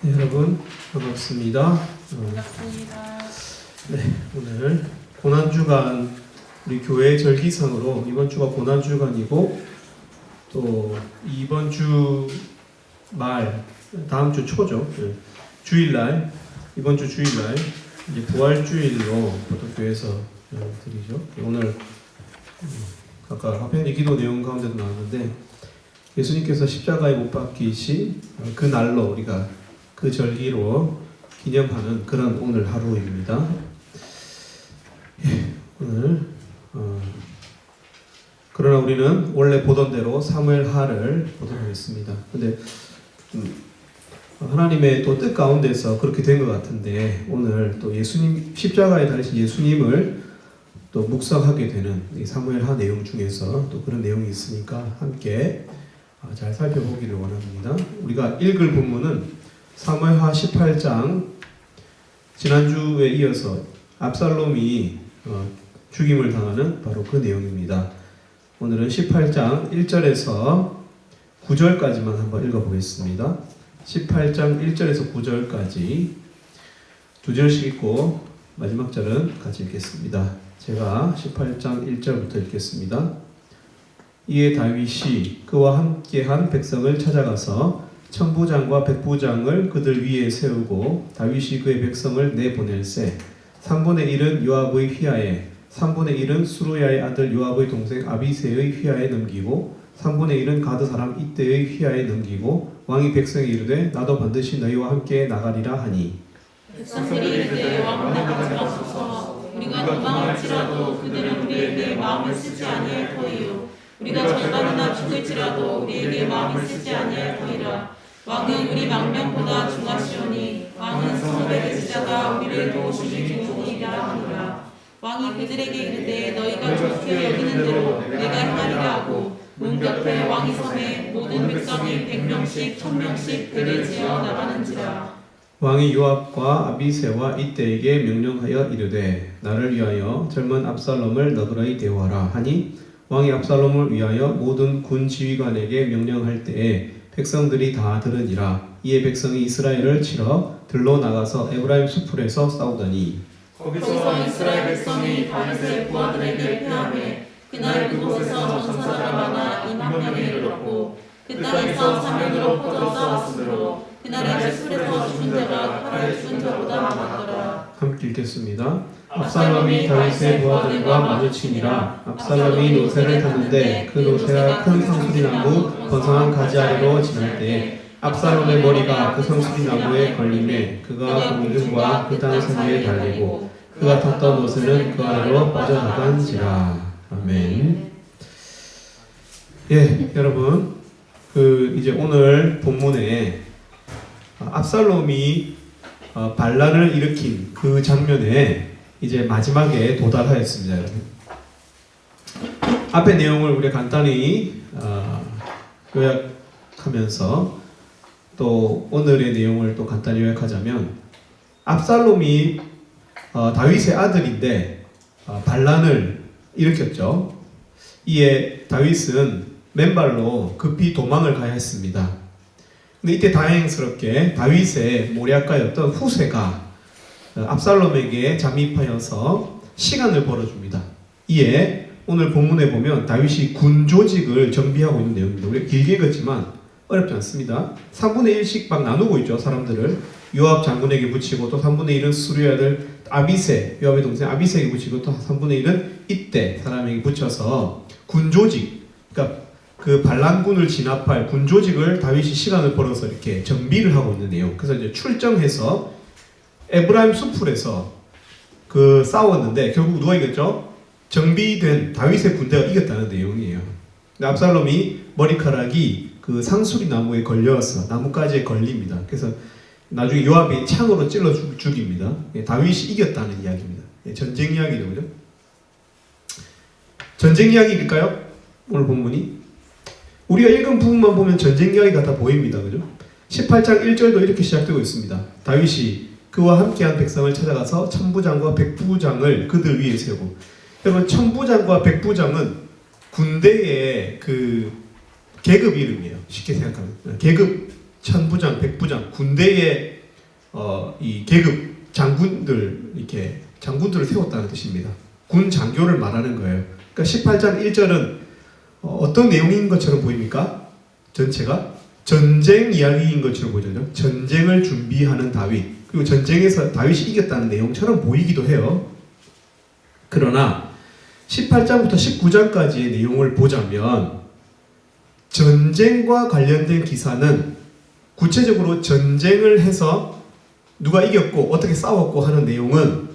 네, 여러분 반갑습니다. 반갑습니다. 네, 오늘 고난주간 우리 교회 절기상으로 이번 주가 고난주간이고 또 이번 주 말 다음 주 초죠. 네, 주일날 이번 주 주일날 이제 부활주일로 보통 교회에서 드리죠. 오늘 아까 화평의 기도 내용 가운데도 나왔는데 예수님께서 십자가에 못 박히신 그 날로 우리가 그 절기로 기념하는 그런 오늘 하루입니다. 오늘 그러나 우리는 원래 보던 대로 사무엘하를 보도록 하겠습니다. 근데 하나님의 또 뜻 가운데서 그렇게 된 것 같은데 오늘 또 예수님 십자가에 달리신 예수님을 또 묵상하게 되는 이 사무엘하 내용 중에서 또 그런 내용이 있으니까 함께 잘 살펴보기를 원합니다. 우리가 읽을 본문은 사무엘하 18장 지난주에 이어서 압살롬이 죽임을 당하는 바로 그 내용입니다. 오늘은 18장 1절에서 9절까지만 한번 읽어보겠습니다. 18장 1절에서 9절까지 두 절씩 읽고 마지막 절은 같이 읽겠습니다. 제가 18장 1절부터 읽겠습니다. 이에 다윗이 그와 함께한 백성을 찾아가서 천부장과 백부장을 그들 위에 세우고 다윗이 그의 백성을 내보낼세 3분의 1은 요압의 휘하에 3분의 1은 수루야의 아들 요압의 동생 아비새의 휘하에 넘기고 3분의 1은 가드 사람 이때의 휘하에 넘기고 왕이 백성에 이르되 나도 반드시 너희와 함께 나가리라 하니 백성들이 이르되 왕을 나가소서 우리가 도망할지라도 그들은 우리에게 마음을 쓰지 아니할 터이요 우리가 절반이나 죽을지라도 우리에게 마음을 쓰지 아니할 터이라 왕은 우리 망명보다 중하시오니 왕은 성읍에 계시다가 우리를 도우시기 중이라 하노라 왕이 그들에게 이르되 너희가 좋게 여기는 대로 내가 행하리라 하고 문 곁에 왕이 섬에 모든 백성이 100명씩 1000명씩 대를 지어 나가는지라 왕이 요압과 아비새와 이때에게 명령하여 이르되 나를 위하여 젊은 압살롬을 너그러이 대우하라 하니 왕이 압살롬을 위하여 모든 군 지휘관에게 명령할 때에 백성들이 다 들으니라. 이에 백성이 이스라엘을 치러 들로 나가서 에브라임 수풀에서 싸우더니 거기서 이스라엘 백성이 다윗의 부하들에게 패하매 그날 그곳에서 전사자가 많아 2만 명에 이르렀고 그 땅에서 사면으로 퍼져 싸웠으므로 그날의 수풀에서 죽은 자가 칼에 죽은 자보다 많았더라. 함께 읽겠습니다. 압살롬이 다윗의 부하들과 마주치니라. 압살롬이 노새를 탔는데 그 노새가 큰 상수리나무 번성한 가지 아래로 지날 때에 압살롬의 머리가 그 상수리나무에 걸림에 그가 공중과 그 땅 사이에 달리고 그가 탔던 노새는 그 아래로 빠져나간지라. 아멘. 예, 여러분 이제 오늘 본문에 압살롬이 반란을 일으킨 그 장면에 이제 마지막에 도달하였습니다, 여러분. 앞의 내용을 우리가 간단히 요약하면서 또 오늘의 내용을 또 간단히 요약하자면 압살롬이 다윗의 아들인데 반란을 일으켰죠. 이에 다윗은 맨발로 급히 도망을 가야 했습니다. 근데 이때 다행스럽게 다윗의 모략가였던 후세가 압살롬에게 잠입하여서 시간을 벌어줍니다. 이에 오늘 본문에 보면 다윗이 군 조직을 정비하고 있는 내용입니다. 우리가 길게 읽었지만 어렵지 않습니다. 3분의 1씩 막 나누고 있죠. 사람들을 요압 장군에게 붙이고 또 3분의 1은 수르의 아들 아비새 요압의 동생 아비새에게 붙이고 또 3분의 1은 이때 사람에게 붙여서 군 조직 그러니까 그 반란군을 진압할 군 조직을 다윗이 시간을 벌어서 이렇게 정비를 하고 있는 내용. 그래서 이제 출정해서 에브라임 수풀에서 싸웠는데 결국 누가 이겼죠? 정비된 다윗의 군대가 이겼다는 내용이에요. 압살롬이 머리카락이 그 상수리 나무에 걸려서 나뭇가지에 걸립니다. 그래서 나중에 요압이 창으로 찔러 죽입니다. 다윗이 이겼다는 이야기입니다. 전쟁 이야기죠, 그죠? 전쟁 이야기일까요? 오늘 본문이? 우리가 읽은 부분만 보면 전쟁 이야기 같아 보입니다. 그죠? 18장 1절도 이렇게 시작되고 있습니다. 다윗이 그와 함께한 백성을 찾아가서 천부장과 백부장을 그들 위에 세우고 여러분 천부장과 백부장은 군대의 그 계급 이름이에요. 쉽게 생각하면 계급 천부장, 백부장, 군대의 이 계급 장군들 이렇게 장군들을 세웠다는 뜻입니다. 군 장교를 말하는 거예요. 그러니까 18장 1절은 어떤 내용인 것처럼 보입니까? 전체가 전쟁 이야기인 것처럼 보이죠. 전쟁을 준비하는 다윗, 그리고 전쟁에서 다윗이 이겼다는 내용처럼 보이기도 해요. 그러나 18장부터 19장까지의 내용을 보자면 전쟁과 관련된 기사는 구체적으로 전쟁을 해서 누가 이겼고 어떻게 싸웠고 하는 내용은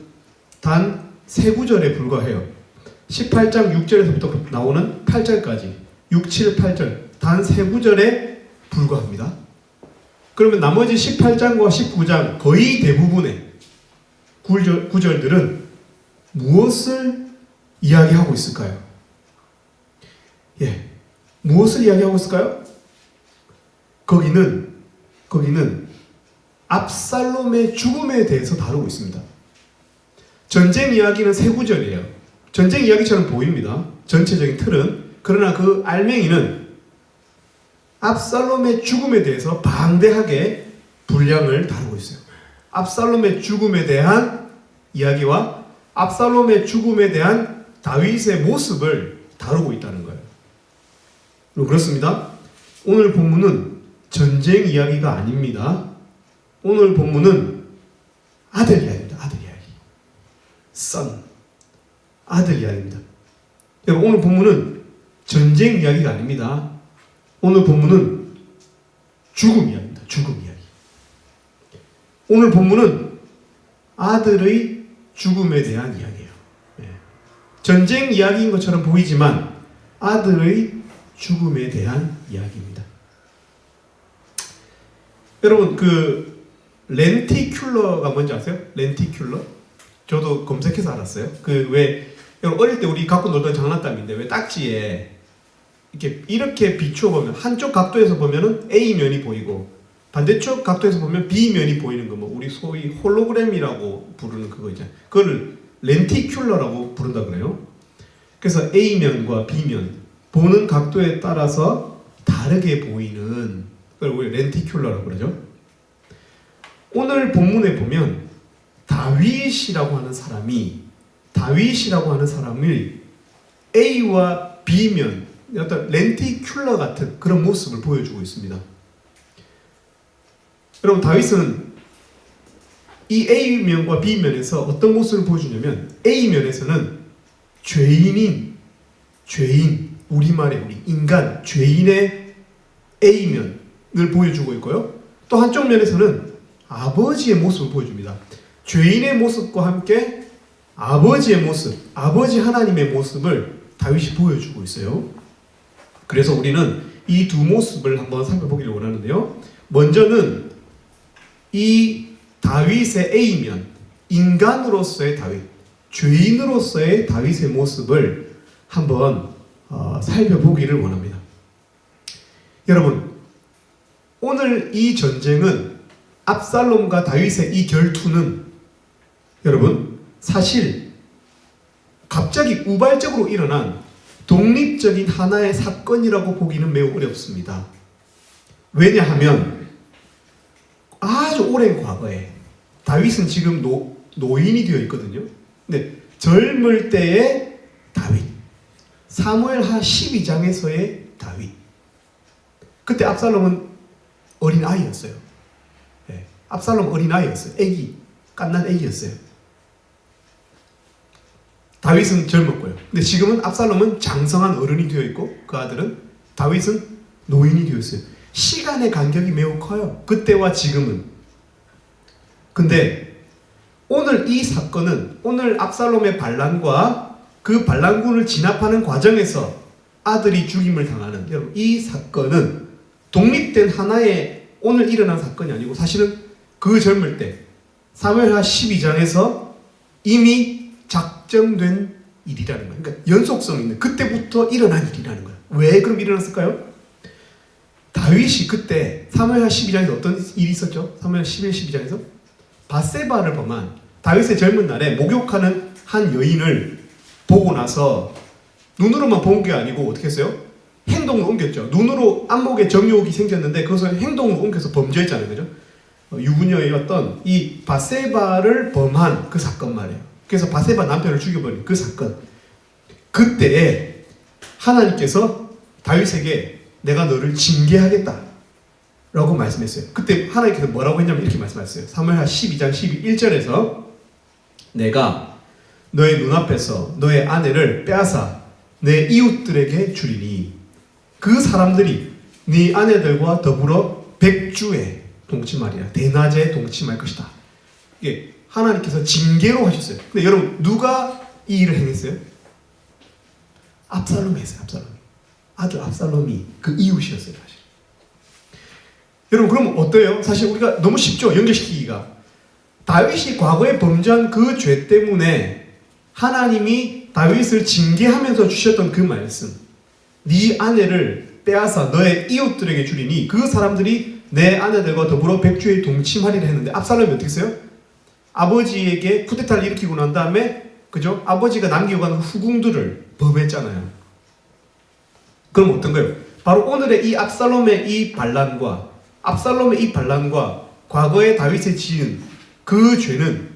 단 3구절에 불과해요. 18장 6절에서부터 나오는 8절까지 6, 7, 8절 단 3구절에 불과합니다. 그러면 나머지 18장과 19장 거의 대부분의 구절들은 무엇을 이야기하고 있을까요? 무엇을 이야기하고 있을까요? 거기는 압살롬의 죽음에 대해서 다루고 있습니다. 전쟁 이야기는 3구절이에요. 전쟁 이야기처럼 보입니다. 전체적인 틀은. 그러나 그 알맹이는 압살롬의 죽음에 대해서 방대하게 분량을 다루고 있어요. 압살롬의 죽음에 대한 이야기와 압살롬의 죽음에 대한 다윗의 모습을 다루고 있다는 거예요. 그렇습니다. 오늘 본문은 전쟁 이야기가 아닙니다. 오늘 본문은 아들 이야기입니다. 아들 이야기. son. 아들 이야기입니다. 여러분, 오늘 본문은 전쟁 이야기가 아닙니다. 오늘 본문은 죽음 이야기입니다. 죽음 이야기. 오늘 본문은 아들의 죽음에 대한 이야기예요. 전쟁 이야기인 것처럼 보이지만 아들의 죽음에 대한 이야기입니다. 여러분, 그 렌티큘러가 뭔지 아세요? 렌티큘러? 저도 검색해서 알았어요. 여러분 어릴 때 우리 갖고 놀던 장난감인데 왜 딱지에 이렇게 비추어 보면 한쪽 각도에서 보면은 A 면이 보이고 반대쪽 각도에서 보면 B 면이 보이는 거, 뭐 우리 소위 홀로그램이라고 부르는 그거 있잖아요. 그거를 렌티큘러라고 부른다 그래요. 그래서 A 면과 B 면 보는 각도에 따라서 다르게 보이는 그걸 우리 렌티큘러라고 그러죠. 오늘 본문에 보면 다윗이라고 하는 사람을 A와 B면 어떤 렌티큘러 같은 그런 모습을 보여주고 있습니다. 여러분, 다윗은 이 A면과 B면에서 어떤 모습을 보여주냐면 A면에서는 죄인, 우리말의 우리 인간, 죄인의 A면을 보여주고 있고요. 또 한쪽 면에서는 아버지의 모습을 보여줍니다. 죄인의 모습과 함께 아버지의 모습, 아버지 하나님의 모습을 다윗이 보여주고 있어요. 그래서 우리는 이 두 모습을 한번 살펴보기를 원하는데요. 먼저는 이 다윗의 A면, 인간으로서의 다윗, 죄인으로서의 다윗의 모습을 한번 살펴보기를 원합니다. 여러분, 오늘 이 전쟁은 압살롬과 다윗의 이 결투는 여러분 사실 갑자기 우발적으로 일어난 독립적인 하나의 사건이라고 보기는 매우 어렵습니다. 왜냐하면 아주 오랜 과거에 다윗은 지금 노인이 되어 있거든요. 근데 젊을 때의 다윗, 사무엘하 12장에서의 다윗, 그때 압살롬은 어린 아이였어요. 압살롬 어린 아이였어요. 갓난 애기였어요. 다윗은 젊었고요. 근데 지금은 압살롬은 장성한 어른이 되어 있고 그 아들은 다윗은 노인이 되어 있어요. 시간의 간격이 매우 커요. 그때와 지금은. 근데 오늘 이 사건은 오늘 압살롬의 반란과 그 반란군을 진압하는 과정에서 아들이 죽임을 당하는, 여러분, 이 사건은 독립된 하나의 오늘 일어난 사건이 아니고 사실은 그 젊을 때 사무엘하 12장에서 이미 작정된 일이라는 거예요. 그러니까 연속성 있는, 그때부터 일어난 일이라는 거예요. 왜 그럼 일어났을까요? 다윗이 그때 사무엘하 12장에서 어떤 일이 있었죠? 사무엘 12장에서 밧세바를 범한, 다윗의 젊은 날에 목욕하는 한 여인을 보고 나서 눈으로만 본 게 아니고 어떻게 했어요? 행동을 옮겼죠. 눈으로 안목에 정욕이 생겼는데 그것을 행동으로 옮겨서 범죄했잖아요. 그죠? 유부녀의 어떤 이 바세바를 범한 그 사건 말이에요. 그래서 바세바 남편을 죽여버린 그 사건. 그때에 하나님께서 다윗에게 내가 너를 징계하겠다 라고 말씀했어요. 그때 하나님께서 뭐라고 했냐면 이렇게 말씀하셨어요. 사무엘하 12장 11절에서 내가 너의 눈앞에서 너의 아내를 빼앗아 내 이웃들에게 주리니 그 사람들이 네 아내들과 더불어 백주에 동침하리라. 대낮에 동침할 것이다. 이게 하나님께서 징계로 하셨어요. 근데 여러분 누가 이 일을 행했어요? 압살롬이 했어요. 압살롬이. 아들 압살롬이 그 이웃이었어요. 사실. 여러분 그럼 어때요? 사실 우리가 너무 쉽죠. 연결시키기가. 다윗이 과거에 범죄한 그 죄 때문에 하나님이 다윗을 징계하면서 주셨던 그 말씀, 네 아내를 빼앗아 너의 이웃들에게 주리니 그 사람들이 내 아내들과 더불어 백주에 동침하리라 했는데 압살롬이 어떻게 했어요? 아버지에게 쿠데타를 일으키고 난 다음에 그죠? 아버지가 남기고 간 후궁들을 범했잖아요. 그럼 어떤 거예요? 바로 오늘의 이 압살롬의 이 반란과 과거에 다윗이 지은 그 죄는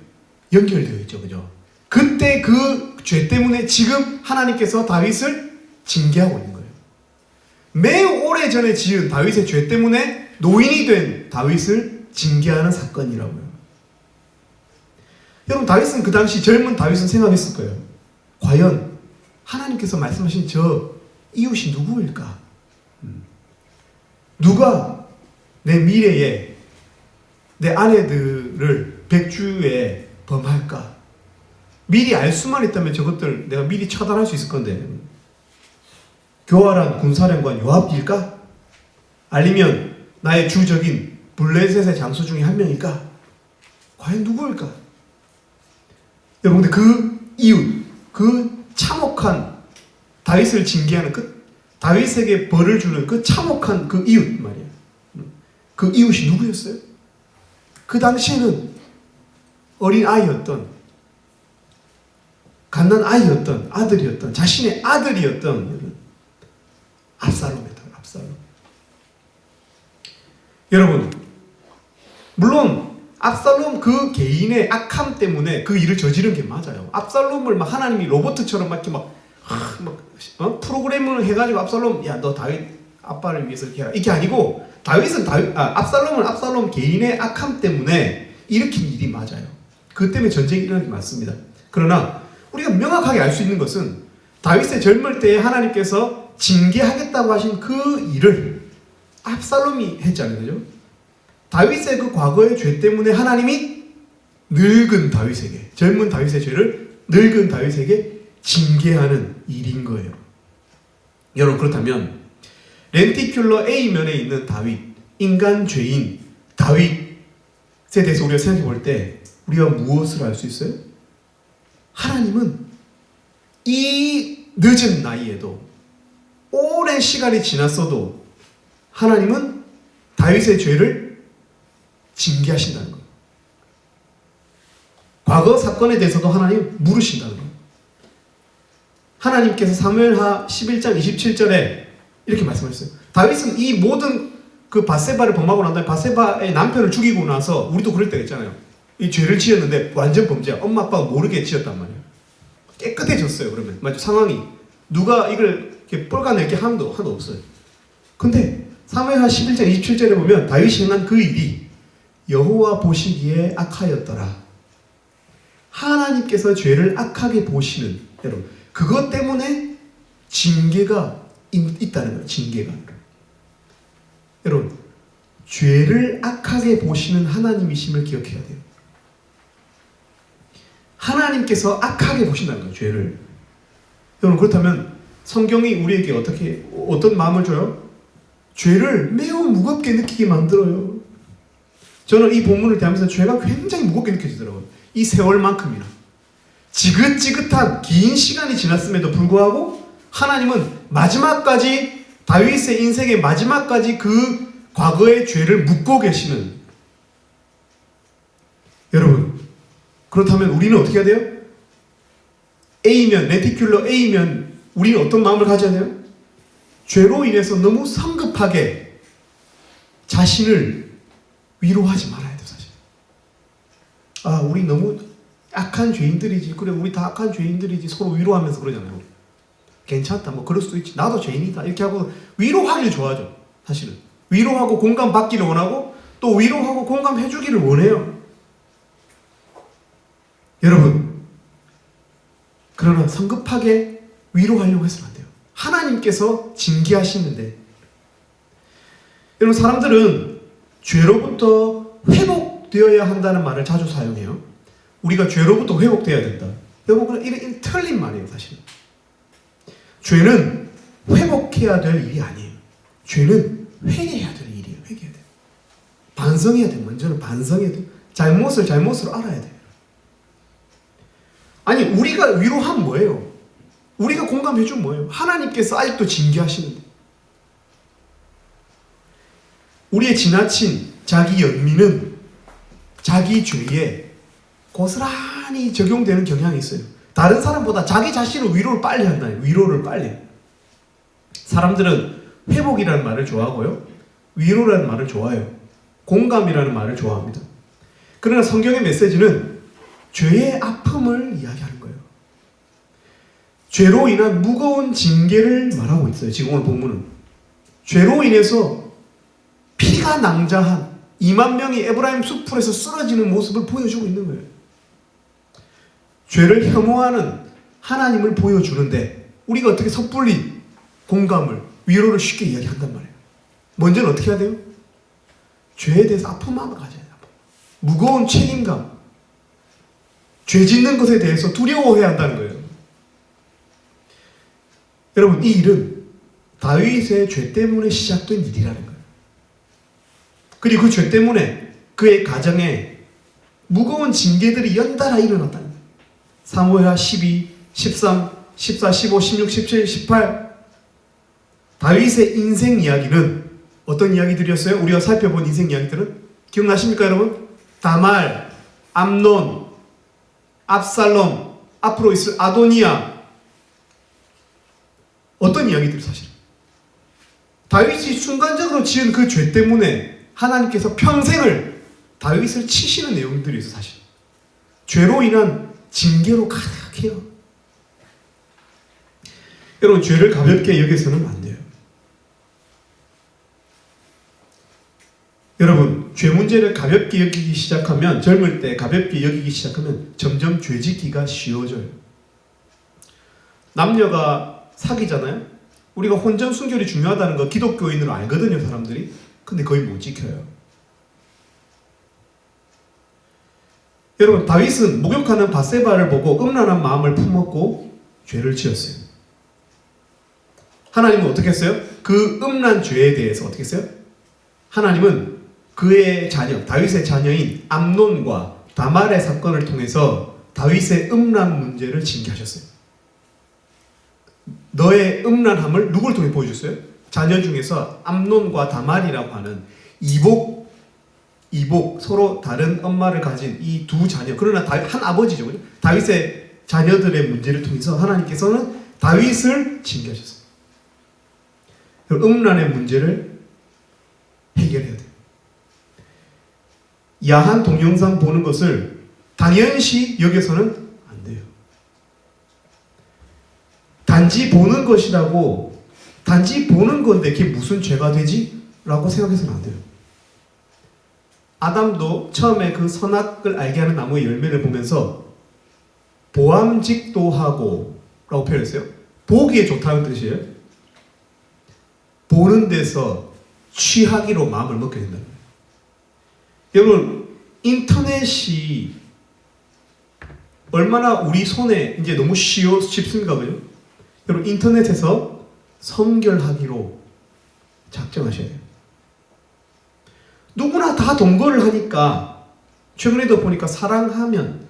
연결되어 있죠. 그죠? 그때 그 죄 때문에 지금 하나님께서 다윗을 징계하고 있는 거예요. 매우 오래전에 지은 다윗의 죄 때문에 노인이 된 다윗을 징계하는 사건이라고요. 여러분 다윗은 그 당시 젊은 다윗은 생각했을 거예요. 과연 하나님께서 말씀하신 저 이웃이 누구일까? 누가 내 미래에 내 아내들을 백주에 범할까? 미리 알 수만 있다면 저것들 내가 미리 처단할 수 있을 건데 교활한 군사령관 요압일까? 아니면 나의 주적인 블레셋의 장수 중에 한 명일까? 과연 누구일까? 여러분 근데 그 이웃, 그 참혹한 다윗을 징계하는 그 다윗에게 벌을 주는 그 참혹한 그 이웃 말이에요. 그 이웃이 누구였어요? 그 당시에는 어린 아이였던 갓난 아이였던 아들이었던 자신의 아들이었던 압살롬이었던 압살롬. 여러분 물론 압살롬 그 개인의 악함 때문에 그 일을 저지른 게 맞아요. 압살롬을 막 하나님이 로봇처럼 막 이렇게 프로그램을 해가지고 압살롬 야 너 다윗 아빠를 위해서 이렇게 해라 이게 아니고 다윗은 압살롬은 압살롬 개인의 악함 때문에 일으킨 일이 맞아요. 그 때문에 전쟁이 일어난 게 맞습니다. 그러나 우리가 명확하게 알 수 있는 것은 다윗의 젊을 때에 하나님께서 징계하겠다고 하신 그 일을 압살롬이 했잖아요. 그죠? 다윗의 그 과거의 죄 때문에 하나님이 늙은 다윗에게 젊은 다윗의 죄를 늙은 다윗에게 징계하는 일인 거예요. 여러분 그렇다면 렌티큘러 A면에 있는 다윗, 인간 죄인 다윗에 대해서 우리가 생각해 볼 때 우리가 무엇을 알 수 있어요? 하나님은 이 늦은 나이에도 오랜 시간이 지났어도 하나님은 다윗의 죄를 징계하신다는 거예요. 과거 사건에 대해서도 하나님 물으신다는 거예요. 하나님께서 사무엘하 11장 27절에 이렇게 말씀하셨어요. 다윗은 이 모든 그 바세바를 범하고 난 다음에 바세바의 남편을 죽이고 나서 우리도 그럴 때가 있잖아요. 이 죄를 지었는데 완전 범죄야. 엄마 아빠가 모르게 지었단 말이에요. 깨끗해졌어요. 그러면 맞죠? 상황이 누가 이걸 이렇게 뻘가낼 게 하나도 없어요. 근데 사무엘하 11장 27절에 보면 다윗이 행한 그 일이 여호와 보시기에 악하였더라. 하나님께서 죄를 악하게 보시는 여러분 그것 때문에 징계가 있다는 거예요. 징계가. 여러분 죄를 악하게 보시는 하나님이심을 기억해야 돼요. 하나님께서 악하게 보신다는 거예요. 죄를. 여러분 그렇다면 성경이 우리에게 어떤 마음을 줘요? 죄를 매우 무겁게 느끼게 만들어요. 저는 이 본문을 대하면서 죄가 굉장히 무겁게 느껴지더라고요. 이 세월만큼이나 지긋지긋한 긴 시간이 지났음에도 불구하고 하나님은 마지막까지 다윗의 인생의 마지막까지 그 과거의 죄를 묻고 계시는 여러분 그렇다면 우리는 어떻게 해야 돼요? A면 렌티큘러 A면 우리는 어떤 마음을 가져야 돼요? 죄로 인해서 너무 성급하게 자신을 위로하지 말아야 돼요, 사실. 아, 우리 너무 악한 죄인들이지. 그래, 우리 다 악한 죄인들이지. 서로 위로하면서 그러잖아요. 괜찮다, 뭐 그럴 수도 있지. 나도 죄인이다. 이렇게 하고 위로하기를 좋아하죠, 사실은. 위로하고 공감받기를 원하고 또 위로하고 공감해주기를 원해요. 여러분, 그러나 성급하게 위로하려고 해서는 안 돼요. 하나님께서 징계하시는데, 여러분, 사람들은 죄로부터 회복되어야 한다는 말을 자주 사용해요. 우리가 죄로부터 회복되어야 된다. 여러분, 이런 틀린 말이에요, 사실은. 죄는 회복해야 될 일이 아니에요. 죄는 회개해야 될 일이에요. 회개해야 돼요. 반성해야 돼요. 먼저는 반성해야 돼요. 잘못으로 알아야 돼요. 아니, 우리가 위로하면 뭐예요? 우리가 공감해주면 뭐예요? 하나님께서 아직도 징계하시는데, 우리의 지나친 자기 연민은 자기 죄에 고스란히 적용되는 경향이 있어요. 다른 사람보다 자기 자신을 위로를 빨리 한다요. 위로를 빨리 해요. 사람들은 회복이라는 말을 좋아하고요, 위로라는 말을 좋아해요. 공감이라는 말을 좋아합니다. 그러나 성경의 메시지는 죄의 아픔을 이야기하는 거예요. 죄로 인한 무거운 징계를 말하고 있어요. 지금 오늘 본문은 죄로 인해서 피가 낭자한 2만 명이 에브라임 숲풀에서 쓰러지는 모습을 보여주고 있는 거예요. 죄를 혐오하는 하나님을 보여주는데 우리가 어떻게 섣불리 공감을, 위로를 쉽게 이야기한단 말이에요. 먼저는 어떻게 해야 돼요? 죄에 대해서 아픈 마음을 가져야 돼요. 무거운 책임감, 죄 짓는 것에 대해서 두려워해야 한다는 거예요. 여러분, 이 일은 다윗의 죄 때문에 시작된 일이라는 거예요. 그리고 그 죄 때문에 그의 가정에 무거운 징계들이 연달아 일어났다는 거예요. 사무엘하 12, 13, 14, 15, 16, 17, 18. 다윗의 인생 이야기는 어떤 이야기들이었어요? 우리가 살펴본 인생 이야기들은 기억나십니까, 여러분? 다말, 암논, 압살롬, 앞으로 있을 아도니아. 어떤 이야기들이 사실 다윗이 순간적으로 지은 그 죄 때문에 하나님께서 평생을 다윗을 치시는 내용들이 있어요. 사실 죄로 인한 징계로 가득해요. 여러분, 죄를 가볍게 여기서는 안 돼요. 여러분, 죄 문제를 가볍게 여기기 시작하면, 젊을 때 가볍게 여기기 시작하면 점점 죄 짓기가 쉬워져요. 남녀가 사귀잖아요. 우리가 혼전 순결이 중요하다는 거 기독교인으로 알거든요, 사람들이. 근데 거의 못 지켜요. 여러분, 다윗은 목욕하는 밧세바를 보고 음란한 마음을 품었고 죄를 지었어요. 하나님은 어떻게 했어요? 그 음란 죄에 대해서 어떻게 했어요? 하나님은 그의 자녀, 다윗의 자녀인 암논과 다말의 사건을 통해서 다윗의 음란 문제를 징계하셨어요. 너의 음란함을 누굴 통해 보여줬어요? 자녀 중에서 암논과 다말이라고 하는 이복, 서로 다른 엄마를 가진 이 두 자녀, 그러나 한 아버지죠. 그죠? 다윗의 자녀들의 문제를 통해서 하나님께서는 다윗을 징계하셨어요. 음란의 문제를 해결해야 돼요. 야한 동영상 보는 것을 당연시 여겨서는 안 돼요. 단지 보는 것이라고, 단지 보는 건데 그게 무슨 죄가 되지? 라고 생각해서는 안 돼요. 아담도 처음에 그 선악을 알게 하는 나무의 열매를 보면서 보암직도 하고 라고 표현했어요. 보기에 좋다는 뜻이에요. 보는 데서 취하기로 마음을 먹게 된다는 거예요. 여러분, 인터넷이 얼마나 우리 손에 이제 너무 쉽습니까? 그죠? 여러분, 인터넷에서 성결하기로 작정하셔야 돼요. 누구나 다 동거를 하니까 최근에도 보니까 사랑하면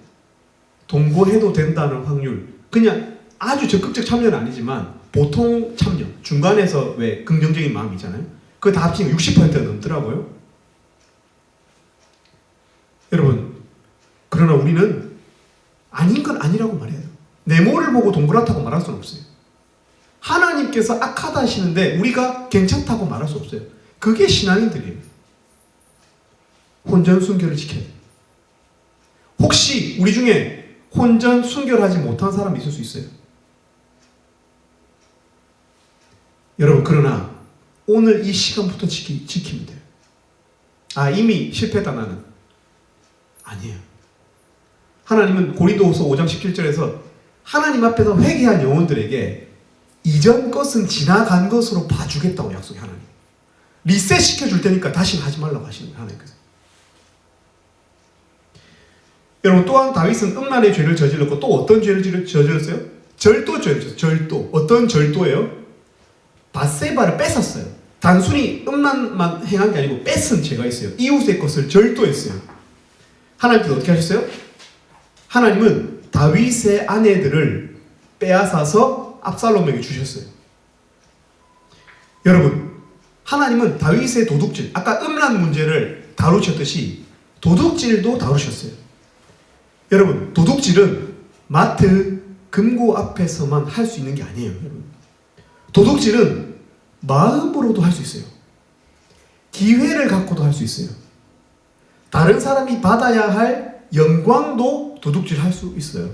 동거해도 된다는 확률, 그냥 아주 적극적 참여는 아니지만 보통 참여, 중간에서 왜 긍정적인 마음이 있잖아요. 그거 다 합치면 60%가 넘더라고요. 여러분, 그러나 우리는 아닌 건 아니라고 말해야 돼요. 네모를 보고 동그랗다고 말할 수는 없어요. 하나님께서 악하다 하시는데 우리가 괜찮다고 말할 수 없어요. 그게 신앙인들이에요. 혼전 순결을 지켜야 돼요. 혹시 우리 중에 혼전 순결하지 못한 사람이 있을 수 있어요. 여러분, 그러나 오늘 이 시간부터 지키면 돼요. 아, 이미 실패했다 나는. 아니에요. 하나님은 고린도후서 5장 17절에서 하나님 앞에서 회개한 영혼들에게 이전 것은 지나간 것으로 봐주겠다고 약속해. 하나님 리셋 시켜줄 테니까 다시는 하지 말라고 하시는 거예요. 하나님께서. 여러분, 또한 다윗은 음란의 죄를 저질렀고 또 어떤 죄를 저질렀어요? 절도죄를. 절도. 어떤 절도예요? 밧세바를 뺏었어요. 단순히 음란만 행한 게 아니고 뺏은 죄가 있어요. 이웃의 것을 절도했어요. 하나님께서 어떻게 하셨어요? 하나님은 다윗의 아내들을 빼앗아서 압살롬에게 주셨어요. 여러분, 하나님은 다윗의 도둑질, 아까 음란 문제를 다루셨듯이 도둑질도 다루셨어요. 여러분, 도둑질은 마트, 금고 앞에서만 할 수 있는 게 아니에요. 여러분. 도둑질은 마음으로도 할 수 있어요. 기회를 갖고도 할 수 있어요. 다른 사람이 받아야 할 영광도 도둑질 할 수 있어요.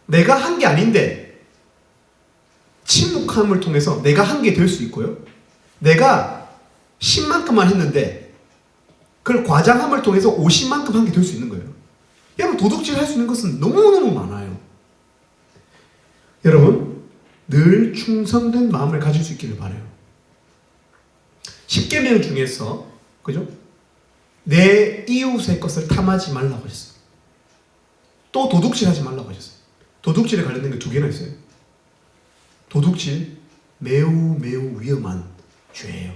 내가 한 게 아닌데 침묵함을 통해서 내가 한 게 될 수 있고요. 내가 10만큼만 했는데 그걸 과장함을 통해서 50만큼 한 게 될 수 있는 거예요. 여러분, 도둑질 할 수 있는 것은 너무너무 많아요. 여러분, 늘 충성된 마음을 가질 수 있기를 바라요. 10계명 중에서, 그죠? 내 이웃의 것을 탐하지 말라고 하셨어요. 또 도둑질 하지 말라고 하셨어요. 도둑질에 관련된 게 2개나 있어요. 도둑질, 매우 위험한 죄예요.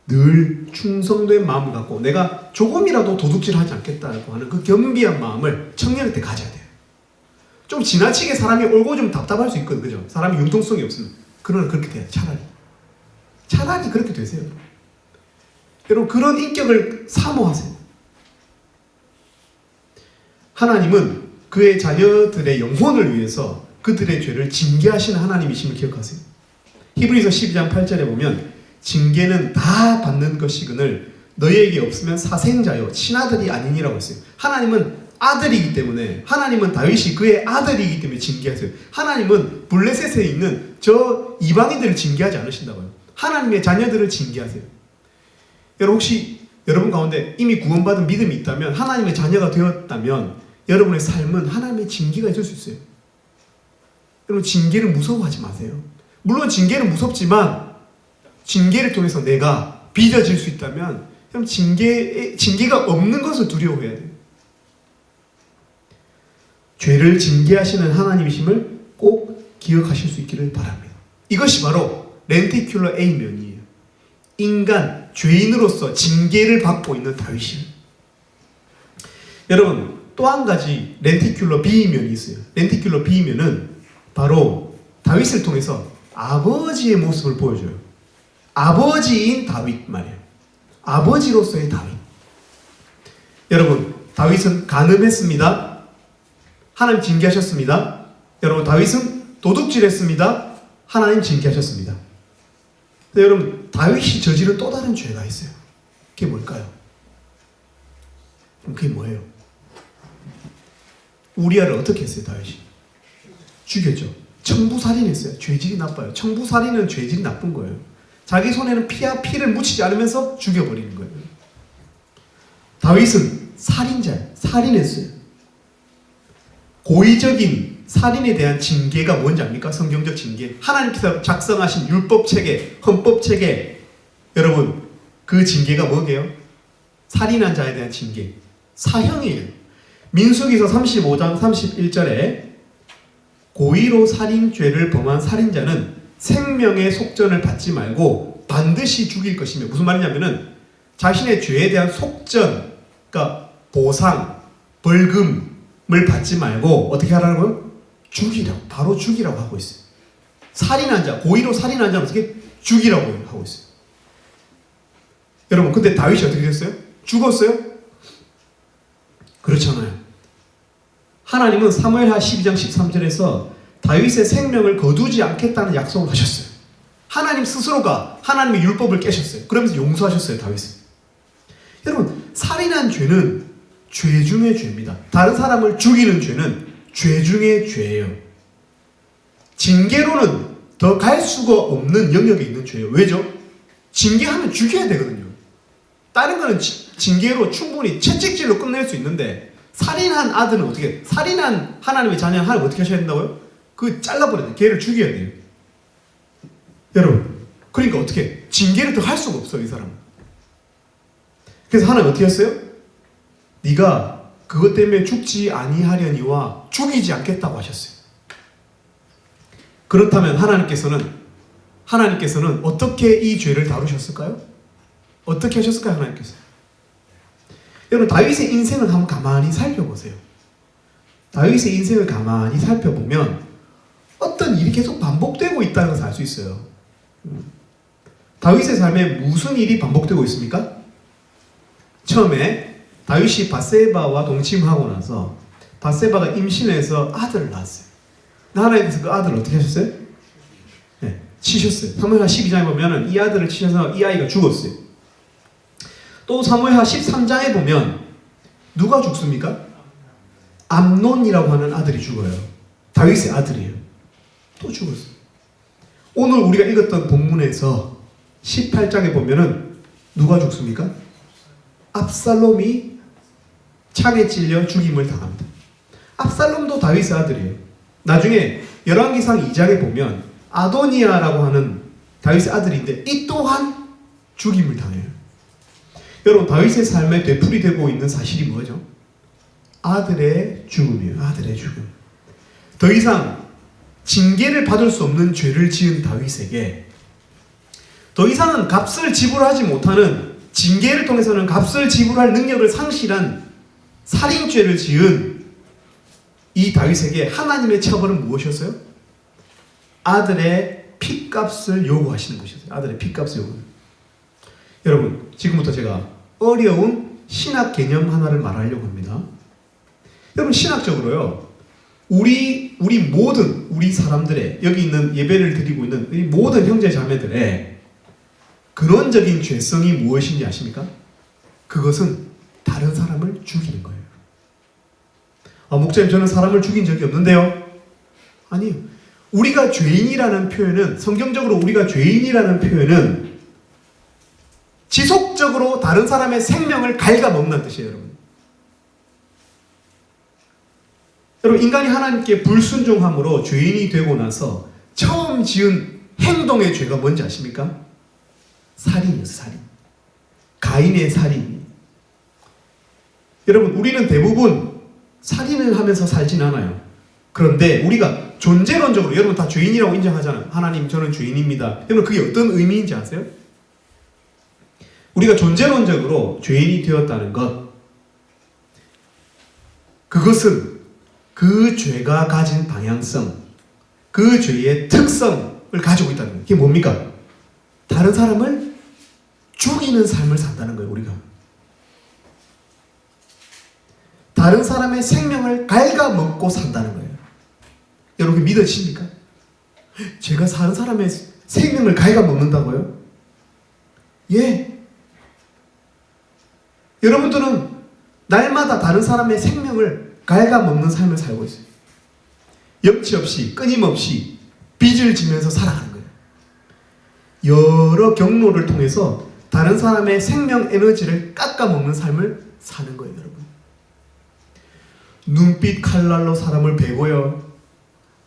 늘 충성된 마음을 갖고 내가 조금이라도 도둑질하지 않겠다고 하는 그 겸비한 마음을 청년일 때 가져야 돼요. 좀 지나치게 사람이 옳고 좀 답답할 수 있거든, 그죠? 사람이 융통성이 없으면. 그러나 그렇게 돼요. 차라리 그렇게 되세요. 여러분, 그런 인격을 사모하세요. 하나님은 그의 자녀들의 영혼을 위해서 그들의 죄를 징계하시는 하나님이심을 기억하세요. 히브리서 12장 8절에 보면 징계는 다 받는 것이거늘 너희에게 없으면 사생자요 친아들이 아니니라고 했어요. 하나님은 아들이기 때문에, 하나님은 다윗이 그의 아들이기 때문에 징계하세요. 하나님은 블레셋에 있는 저 이방인들을 징계하지 않으신다고요. 하나님의 자녀들을 징계하세요. 여러분, 혹시 여러분 가운데 이미 구원받은 믿음이 있다면, 하나님의 자녀가 되었다면 여러분의 삶은 하나님의 징계가 있을 수 있어요. 여러분, 징계를 무서워하지 마세요. 물론 징계는 무섭지만 징계를 통해서 내가 빚어질 수 있다면 그럼 징계가 없는 것을 두려워해야 돼요. 죄를 징계하시는 하나님이심을 꼭 기억하실 수 있기를 바랍니다. 이것이 바로 렌티큘러 A면이에요. 인간, 죄인으로서 징계를 받고 있는 다윗이에요. 여러분, 또 한 가지 렌티큘러 B면이 있어요. 렌티큘러 B면은 바로 다윗을 통해서 아버지의 모습을 보여줘요. 아버지인 다윗 말이에요. 아버지로서의 다윗. 여러분, 다윗은 간음했습니다. 하나님 징계하셨습니다. 여러분, 다윗은 도둑질했습니다. 하나님 징계하셨습니다. 근데 여러분, 다윗이 저지른 또 다른 죄가 있어요. 그게 뭘까요? 그럼 그게 뭐예요? 우리아를 어떻게 했어요, 다윗이? 죽였죠. 청부살인했어요. 죄질이 나빠요. 청부살인은 죄질이 나쁜 거예요. 자기 손에는 피를 묻히지 않으면서 죽여버리는 거예요. 다윗은 살인자예요. 살인했어요. 고의적인 살인에 대한 징계가 뭔지 압니까? 성경적 징계. 하나님께서 작성하신 율법체계, 헌법체계. 여러분, 그 징계가 뭐게요? 살인한 자에 대한 징계. 사형이에요. 민수기서 35장 31절에 고의로 살인죄를 범한 살인자는 생명의 속전을 받지 말고 반드시 죽일 것이며, 무슨 말이냐면은 자신의 죄에 대한 속전, 그러니까 보상, 벌금을 받지 말고 어떻게 하라고요? 죽이라고, 바로 죽이라고 하고 있어요. 살인한 자, 고의로 살인한 자는 어떻게 죽이라고 하고 있어요. 여러분, 근데 다윗이 어떻게 됐어요? 죽었어요? 그렇잖아요. 하나님은 사무엘하 12장 13절에서 다윗의 생명을 거두지 않겠다는 약속을 하셨어요. 하나님 스스로가 하나님의 율법을 깨셨어요. 그러면서 용서하셨어요, 다윗을. 여러분, 살인한 죄는 죄 중의 죄입니다. 다른 사람을 죽이는 죄는 죄 중의 죄예요. 징계로는 더 갈 수가 없는 영역에 있는 죄예요. 왜죠? 징계하면 죽여야 되거든요. 다른 거는 징계로 충분히 채찍질로 끝낼 수 있는데, 살인한 아들은 어떻게, 살인한 하나님의 자녀는 하나님 어떻게 하셔야 된다고요? 그 잘라버려야 돼요. 걔를 죽여야 돼요. 여러분, 그러니까 어떻게, 징계를 더 할 수가 없어요, 이 사람은. 그래서 하나님 어떻게 했어요? 네가 그것 때문에 죽지 아니하려니와 죽이지 않겠다고 하셨어요. 그렇다면 하나님께서는 어떻게 이 죄를 다루셨을까요? 어떻게 하셨을까요, 하나님께서? 여러분, 다윗의 인생을 한번 가만히 살펴보세요. 다윗의 인생을 가만히 살펴보면 어떤 일이 계속 반복되고 있다는 것을 알 수 있어요. 다윗의 삶에 무슨 일이 반복되고 있습니까? 처음에 다윗이 밧세바와 동침하고 나서 밧세바가 임신해서 아들을 낳았어요. 하나님께서 그 아들을 어떻게 하셨어요? 네, 치셨어요. 사무엘하 12장에 보면 이 아들을 치셔서 이 아이가 죽었어요. 또 사무엘하 13장에 보면 누가 죽습니까? 암논이라고 하는 아들이 죽어요. 다윗의 아들이에요. 또 죽었어요. 오늘 우리가 읽었던 본문에서 18장에 보면은 누가 죽습니까? 압살롬이 창에 찔려 죽임을 당합니다. 압살롬도 다윗의 아들이에요. 나중에 열왕기상 2장에 보면 아도니아라고 하는 다윗의 아들인데 이 또한 죽임을 당해요. 여러분, 다윗의 삶에 되풀이되고 있는 사실이 뭐죠? 아들의 죽음이에요. 아들의 죽음. 더 이상 징계를 받을 수 없는 죄를 지은 다윗에게 더 이상은 값을 지불하지 못하는, 징계를 통해서는 값을 지불할 능력을 상실한 살인죄를 지은 이 다윗에게 하나님의 처벌은 무엇이었어요? 아들의 핏값을 요구하시는 것이었어요. 아들의 핏값을 요구하는. 여러분, 지금부터 제가 어려운 신학 개념 하나를 말하려고 합니다. 여러분, 신학적으로요, 우리 모든 우리 사람들의, 여기 있는 예배를 드리고 있는 이 모든 형제 자매들의 근원적인 죄성이 무엇인지 아십니까? 그것은 다른 사람을 죽이는 거예요. 목사님, 저는 사람을 죽인 적이 없는데요. 아니요. 우리가 죄인이라는 표현은, 성경적으로 우리가 죄인이라는 표현은 지속적으로 다른 사람의 생명을 갉아먹는 뜻이에요, 여러분. 여러분, 인간이 하나님께 불순종함으로 죄인이 되고 나서 처음 지은 행동의 죄가 뭔지 아십니까? 살인이었어요, 살인. 가인의 살인. 여러분, 우리는 대부분 살인을 하면서 살진 않아요. 그런데 우리가 존재론적으로, 여러분 다 죄인이라고 인정하잖아요. 하나님, 저는 죄인입니다. 여러분, 그게 어떤 의미인지 아세요? 우리가 존재론적으로 죄인이 되었다는 것, 그것은 그 죄가 가진 방향성, 그 죄의 특성을 가지고 있다는 거예요. 그게 뭡니까? 다른 사람을 죽이는 삶을 산다는 거예요, 우리가. 다른 사람의 생명을 갉아먹고 산다는 거예요. 여러분, 믿으십니까? 제가 다른 사람의 생명을 갉아먹는다고요? 예. 여러분들은 날마다 다른 사람의 생명을 갉아먹는 삶을 살고 있어요. 염치 없이, 끊임없이 빚을 지면서 살아가는 거예요. 여러 경로를 통해서 다른 사람의 생명 에너지를 깎아먹는 삶을 사는 거예요, 여러분. 눈빛 칼날로 사람을 베고요,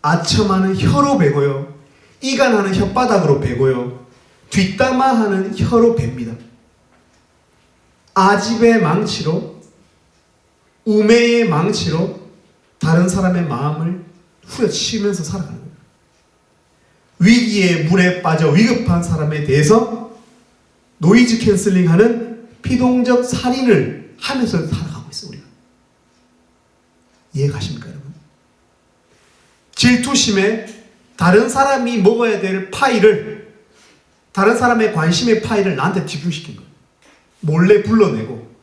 아첨하는 혀로 베고요, 이간하는 혓바닥으로 베고요, 뒷담화하는 혀로 뱉습니다. 아집의 망치로, 우매의 망치로 다른 사람의 마음을 후려치면서 살아가는 거예요. 위기의 물에 빠져 위급한 사람에 대해서 노이즈 캔슬링하는 피동적 살인을 하면서 살아가고 있어요, 우리가. 이해가십니까, 여러분? 질투심에 다른 사람이 먹어야 될 파이를, 다른 사람의 관심의 파이를 나한테 집중시킨 거예요. 몰래 불러내고,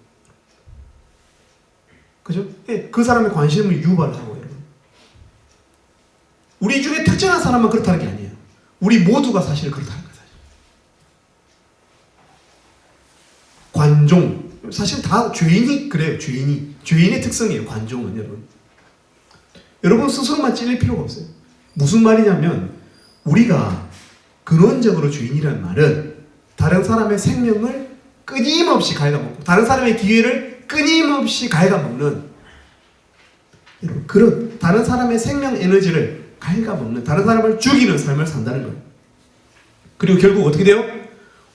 그죠? 그 사람의 관심을 유발하고 우리 중에 특정한 사람만 그렇다는 게 아니에요. 우리 모두가 사실 그렇다는 거예요. 관종, 사실 다 죄인이 그래요. 죄인의 특성이에요. 관종은 여러분 스스로만 찔릴 필요가 없어요. 무슨 말이냐면 우리가 근원적으로 죄인이라는 말은 다른 사람의 생명을 끊임없이 갉아먹고 다른 사람의 기회를 끊임없이 갉아먹는, 여러분, 그런 다른 사람의 생명 에너지를 갉아먹는, 다른 사람을 죽이는 삶을 산다는 거예요. 그리고 결국 어떻게 돼요?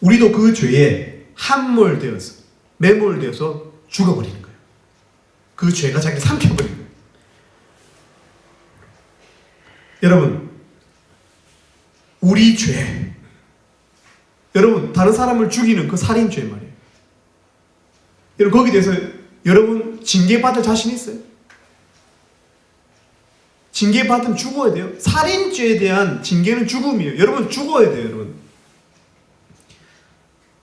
우리도 그 죄에 함몰되어서, 매몰되어서 죽어버리는 거예요. 그 죄가 자기를 삼켜버리는 거예요. 여러분, 우리 죄, 여러분, 다른 사람을 죽이는 그 살인죄 말이에요. 여러분, 거기에 대해서 여러분 징계받을 자신 있어요? 징계받으면 죽어야 돼요. 살인죄에 대한 징계는 죽음이에요. 여러분 죽어야 돼요.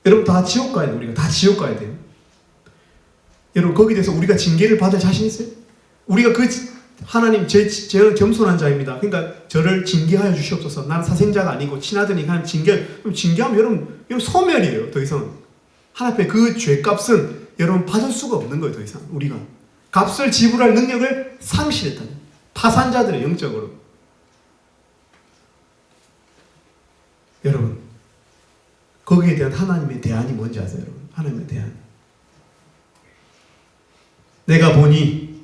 여러분 다 지옥 가야 돼요. 우리가 다 지옥 가야 돼요. 여러분 거기에 대해서 우리가 징계를 받을 자신 있어요? 우리가 하나님 저는 겸손한 자입니다. 그러니까 저를 징계하여 주시옵소서. 나는 사생자가 아니고 친하더니 하나님 징계하면 여러분 소멸이에요. 더 이상 하나님 앞에 그 죄값은 여러분 받을 수가 없는 거예요. 더 이상 우리가 값을 지불할 능력을 상실했다는 거예요. 파산자들의 영적으로. 여러분 거기에 대한 하나님의 대안이 뭔지 아세요? 여러분 하나님의 대안, 내가 보니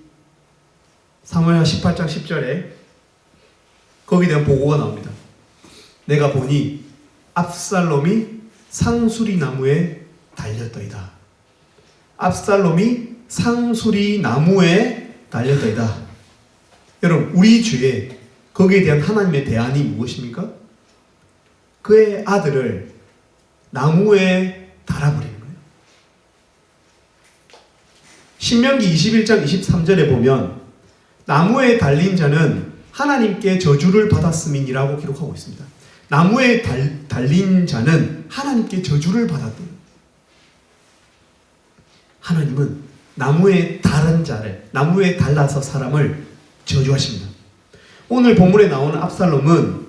사무엘하 18장 10절에 거기에 대한 보고가 나옵니다. 내가 보니 압살롬이 상수리 나무에 달렸더이다. 압살롬이 상수리 나무에 달렸더이다. 여러분 우리 죄에 거기에 대한 하나님의 대안이 무엇입니까? 그의 아들을 나무에 달아버리는 거예요. 신명기 21장 23절에 보면 나무에 달린 자는 하나님께 저주를 받았음이니라고 기록하고 있습니다. 나무에 달린 자는 하나님께 저주를 받았던, 하나님은 나무에 달은 자를, 나무에 달라서 사람을 저주하십니다. 오늘 본문에 나오는 압살롬은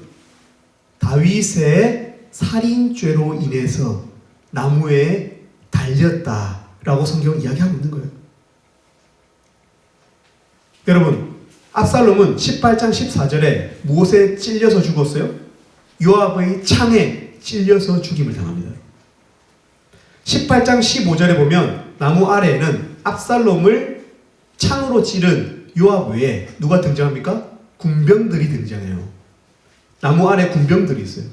다윗의 살인죄로 인해서 나무에 달렸다라고 성경은 이야기하고 있는 거예요. 여러분 압살롬은 18장 14절에 무엇에 찔려서 죽었어요? 요압의 창에 찔려서 죽임을 당합니다. 18장 15절에 보면 나무 아래에는 압살롬을 창으로 찌른 요압 외에 누가 등장합니까? 군병들이 등장해요. 나무 아래 군병들이 있어요.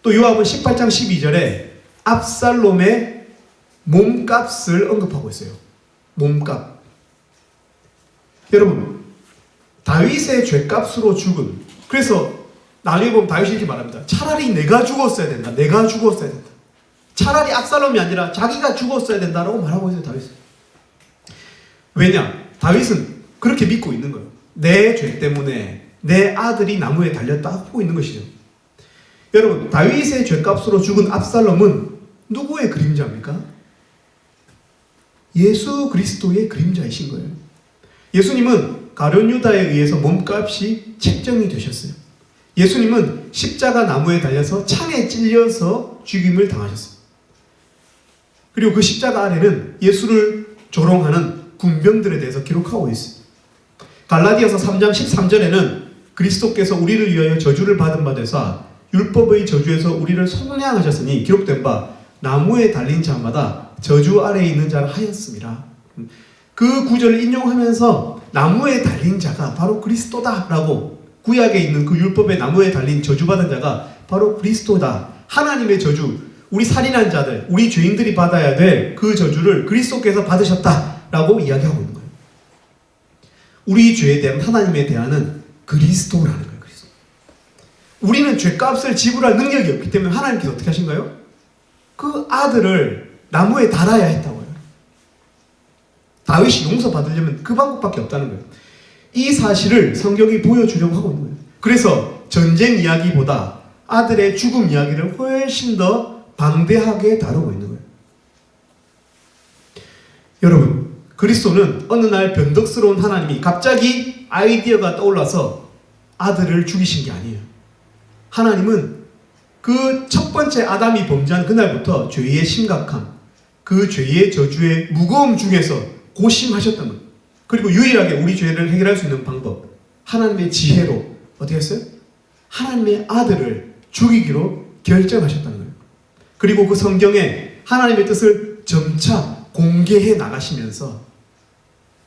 또 요압은 18장 12절에 압살롬의 몸값을 언급하고 있어요. 몸값. 여러분 다윗의 죄값으로 죽은, 그래서 나중에 보면 다윗이 이렇게 말합니다. 차라리 내가 죽었어야 된다. 내가 죽었어야 된다. 차라리 압살롬이 아니라 자기가 죽었어야 된다라고 말하고 있어요. 다윗은. 왜냐? 다윗은 그렇게 믿고 있는 거예요. 내 죄 때문에 내 아들이 나무에 달렸다 하고 있는 것이죠. 여러분 다윗의 죄값으로 죽은 압살롬은 누구의 그림자입니까? 예수 그리스도의 그림자이신 거예요. 예수님은 가룟 유다에 의해서 몸값이 책정이 되셨어요. 예수님은 십자가 나무에 달려서 창에 찔려서 죽임을 당하셨어요. 그리고 그 십자가 아래는 예수를 조롱하는 군병들에 대해서 기록하고 있어요. 갈라디아서 3장 13절에는 그리스도께서 우리를 위하여 저주를 받은 바 되사 율법의 저주에서 우리를 속량하셨으니 기록된 바 나무에 달린 자마다 저주 아래에 있는 자를 하였습니다. 그 구절을 인용하면서 나무에 달린 자가 바로 그리스도다라고, 구약에 있는 그 율법의 나무에 달린 저주받은 자가 바로 그리스도다. 하나님의 저주, 우리 살인한 자들, 우리 죄인들이 받아야 될 그 저주를 그리스도께서 받으셨다라고 이야기하고 있는 거예요. 우리 죄에 대한 하나님의 대안은 그리스도라는 거예요. 그리스도. 우리는 죄값을 지불할 능력이 없기 때문에 하나님께서 어떻게 하신가요? 그 아들을 나무에 달아야 했다고요. 다윗이 용서받으려면 그 방법밖에 없다는 거예요. 이 사실을 성경이 보여주려고 하고 있는 거예요. 그래서 전쟁 이야기보다 아들의 죽음 이야기를 훨씬 더 방대하게 다루고 있는 거예요. 여러분, 그리스도는 어느 날 변덕스러운 하나님이 갑자기 아이디어가 떠올라서 아들을 죽이신 게 아니에요. 하나님은 그 첫 번째 아담이 범죄한 그날부터 죄의 심각함, 그 죄의 저주의 무거움 중에서 고심하셨던 거예요. 그리고 유일하게 우리 죄를 해결할 수 있는 방법, 하나님의 지혜로 어떻게 했어요? 하나님의 아들을 죽이기로 결정하셨다는 거예요. 그리고 그 성경에 하나님의 뜻을 점차 공개해 나가시면서